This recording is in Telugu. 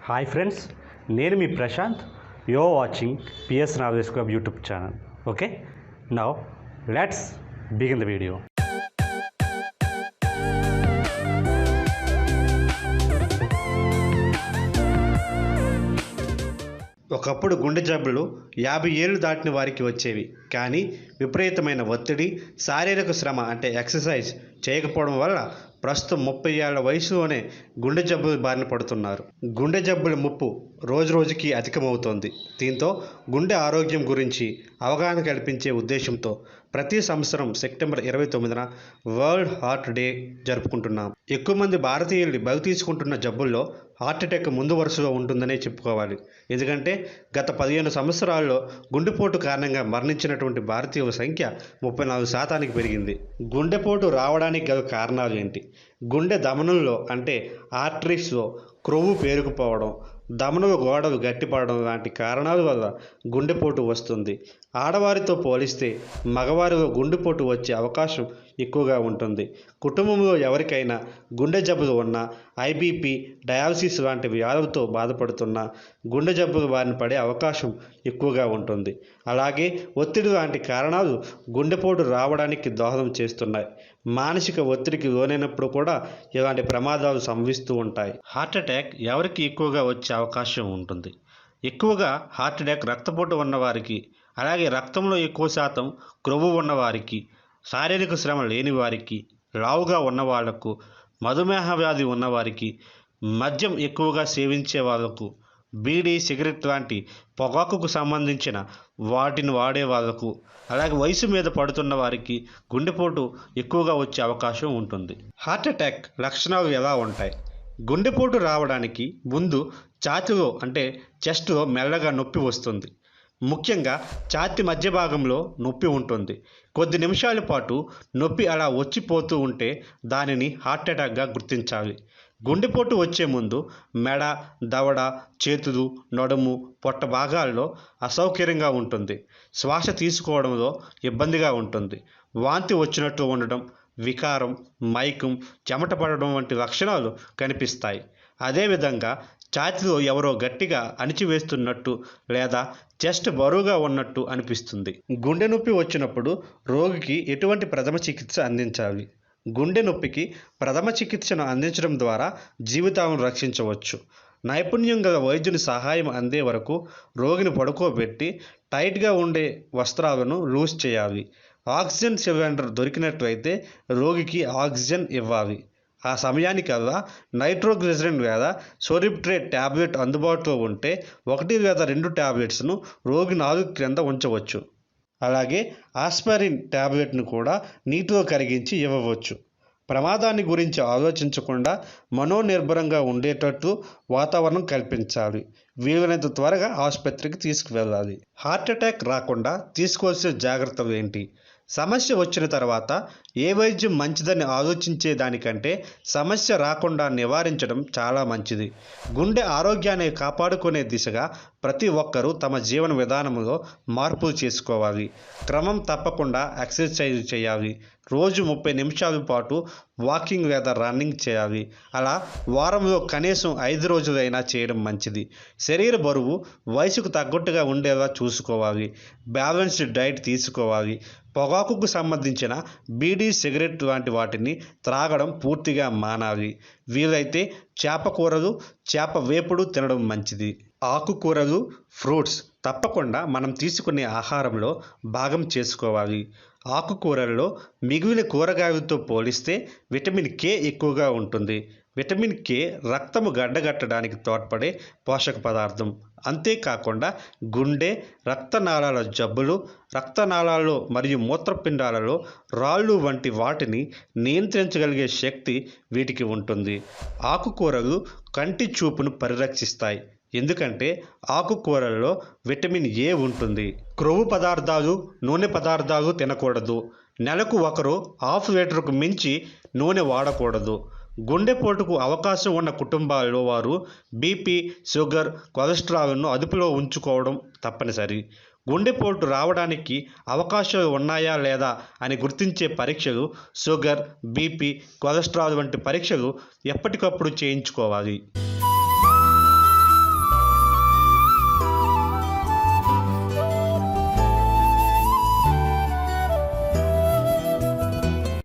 హాయ్ ఫ్రెండ్స్, నేను మీ Prashanth. You are watching PS novels club YouTube channel. Okay, now let's begin the video. ఒకప్పుడు గుండె జబ్బులు 50 ఏళ్ళు దాటిన వారికి వచ్చేవి. కానీ విపరీతమైన ఒత్తిడి, శారీరక శ్రమ అంటే ఎక్సర్సైజ్ చేయకపోవడం వల్ల ప్రస్తుతం 30 ఏళ్ల వయసులోనే గుండె జబ్బులు బారిన పడుతున్నారు. గుండె జబ్బుల ముప్పు రోజు రోజుకి అధికమవుతోంది. దీంతో గుండె ఆరోగ్యం గురించి అవగాహన కల్పించే ఉద్దేశంతో ప్రతి సంవత్సరం సెప్టెంబర్ 29న వరల్డ్ హార్ట్ డే జరుపుకుంటున్నాం. ఎక్కువ మంది భారతీయులు బలి తీసుకుంటున్న జబ్బుల్లో హార్ట్ అటాక్ ముందు వరుసలో ఉంటుందనే చెప్పుకోవాలి. ఎందుకంటే గత 15 సంవత్సరాల్లో గుండెపోటు కారణంగా మరణించినటువంటి భారతీయుల సంఖ్య 34% పెరిగింది. గుండెపోటు రావడానికి గల కారణాలు ఏంటి? గుండె ధమనుల్లో అంటే ఆర్టరీస్లో క్రొవ్వు పేరుకుపోవడం, ధమనుల గోడలు గట్టిపడడం లాంటి కారణాల వల్ల గుండెపోటు వస్తుంది. ఆడవారితో పోలిస్తే మగవారిలో గుండెపోటు వచ్చే అవకాశం ఎక్కువగా ఉంటుంది. కుటుంబంలో ఎవరికైనా గుండె జబ్బులు ఉన్నా, ఐబీపీ, డయాలసిస్ లాంటి వ్యాధులతో బాధపడుతున్నా గుండె జబ్బులు బారిన పడే అవకాశం ఎక్కువగా ఉంటుంది. అలాగే ఒత్తిడి లాంటి కారణాలు గుండెపోటు రావడానికి దోహదం చేస్తున్నాయి. మానసిక ఒత్తిడికి లోనైనప్పుడు కూడా ఇలాంటి ప్రమాదాలు సంభవిస్తూ ఉంటాయి. హార్ట్ అటాక్ ఎవరికి ఎక్కువగా వచ్చే అవకాశం ఉంటుంది? ఎక్కువగా హార్ట్ అటాక్ రక్తపోటు ఉన్నవారికి, అలాగే రక్తంలో ఎక్కువ శాతం క్రొవ్వు ఉన్నవారికి, శారీరక శ్రమ లేని వారికి, లావుగా ఉన్నవాళ్లకు, మధుమేహ వ్యాధి ఉన్నవారికి, మద్యం ఎక్కువగా సేవించే వాళ్లకు, బీడీ, సిగరెట్ లాంటి పొగాకుకు సంబంధించిన వాటిని వాడే వాళ్లకు, అలాగే వయసు మీద పడుతున్న వారికి గుండెపోటు ఎక్కువగా వచ్చే అవకాశం ఉంటుంది. హార్ట్ అటాక్ లక్షణాలు ఎలా ఉంటాయి? గుండెపోటు రావడానికి ముందు ఛాతీలో అంటే చెస్ట్లో మెల్లగా నొప్పి వస్తుంది. ముఖ్యంగా ఛాతీ మధ్య భాగంలో నొప్పి ఉంటుంది. కొద్ది నిమిషాల పాటు నొప్పి అలా వచ్చిపోతూ ఉంటే దానిని హార్ట్ అటాక్గా గుర్తించాలి. గుండెపోటు వచ్చే ముందు మెడ, దవడ, చేతులు, నడుము, పొట్ట భాగాల్లో అసౌకర్యంగా ఉంటుంది. శ్వాస తీసుకోవడంలో ఇబ్బందిగా ఉంటుంది. వాంతి వచ్చినట్లు ఉండడం, వికారం, మైకం, చెమట పడడం వంటి లక్షణాలు కనిపిస్తాయి. అదేవిధంగా ఛాతీలో ఎవరో గట్టిగా అణిచివేస్తున్నట్టు లేదా చెస్ట్ బరువుగా ఉన్నట్టు అనిపిస్తుంది. గుండె నొప్పి వచ్చినప్పుడు రోగికి ఎటువంటి ప్రథమ చికిత్స అందించాలి? గుండె నొప్పికి ప్రథమ చికిత్సను అందించడం ద్వారా జీవితాలను రక్షించవచ్చు. నైపుణ్యం గల వైద్యుని సహాయం అందే వరకు రోగిని పడుకోబెట్టి టైట్గా ఉండే వస్త్రాలను లూజ్ చేయాలి. ఆక్సిజన్ సిలిండర్ దొరికినట్లయితే రోగికి ఆక్సిజన్ ఇవ్వాలి. ఆ సమయానికల్లా నైట్రోగ్లిజరిన్ లేదా సోరిబ్ట్రేట్ ట్యాబ్లెట్ అందుబాటులో ఉంటే 1 లేదా 2 ట్యాబ్లెట్స్ను రోగి నాలుగు క్రింద ఉంచవచ్చు. అలాగే ఆస్పిరిన్ ట్యాబ్లెట్ను కూడా నీటిలో కరిగించి ఇవ్వవచ్చు. ప్రమాదాన్ని గురించి ఆలోచించకుండా మనోనిర్భరంగా ఉండేటట్లు వాతావరణం కల్పించాలి. వీలైనంత త్వరగా ఆసుపత్రికి తీసుకువెళ్ళాలి. హార్ట్ అటాక్ రాకుండా తీసుకోవాల్సిన జాగ్రత్తలు ఏంటి? సమస్య వచ్చిన తర్వాత ఏ వైద్యం మంచిదని ఆలోచించే దానికంటే సమస్య రాకుండా నివారించడం చాలా మంచిది. గుండె ఆరోగ్యాన్ని కాపాడుకునే దిశగా ప్రతి ఒక్కరూ తమ జీవన విధానంలో మార్పులు చేసుకోవాలి. క్రమం తప్పకుండా ఎక్సర్సైజ్ చేయాలి. రోజు 30 నిమిషాల పాటు వాకింగ్ లేదా రన్నింగ్ చేయాలి. అలా వారంలో కనీసం 5 రోజులైనా చేయడం మంచిది. శరీర బరువు వయసుకు తగ్గట్టుగా ఉండేలా చూసుకోవాలి. బ్యాలెన్స్డ్ డైట్ తీసుకోవాలి. పొగాకుకు సంబంధించిన బీడీ, సిగరెట్ లాంటి వాటిని త్రాగడం పూర్తిగా మానాలి. వీలైతే చేప కూరలు, చేప వేపుడు తినడం మంచిది. ఆకుకూరలు, ఫ్రూట్స్ తప్పకుండా మనం తీసుకునే ఆహారంలో భాగం చేసుకోవాలి. ఆకుకూరల్లో మిగిలిన కూరగాయలతో పోలిస్తే విటమిన్ కే ఎక్కువగా ఉంటుంది. విటమిన్ కే రక్తము గడ్డగట్టడానికి తోడ్పడే పోషక పదార్థం. అంతేకాకుండా గుండె, రక్తనాళాల జబ్బులు, రక్తనాళాల్లో మరియు మూత్రపిండాలలో రాళ్ళు వంటి వాటిని నియంత్రించగలిగే శక్తి వీటికి ఉంటుంది. ఆకుకూరలు కంటి చూపును పరిరక్షిస్తాయి. ఎందుకంటే ఆకుకూరల్లో విటమిన్ ఏ ఉంటుంది. క్రొవ్వు పదార్థాలు, నూనె పదార్థాలు తినకూడదు. నెలకు ఒకరు 1/2 లీటర్కు మించి నూనె వాడకూడదు. గుండెపోటుకు అవకాశం ఉన్న కుటుంబాల్లో వారు బీపీ, షుగర్, కొలెస్ట్రాల్ను అదుపులో ఉంచుకోవడం తప్పనిసరి. గుండెపోటు రావడానికి అవకాశాలు ఉన్నాయా లేదా అని గుర్తించే పరీక్షలు షుగర్, బీపీ, కొలెస్ట్రాల్ వంటి పరీక్షలు ఎప్పటికప్పుడు చేయించుకోవాలి.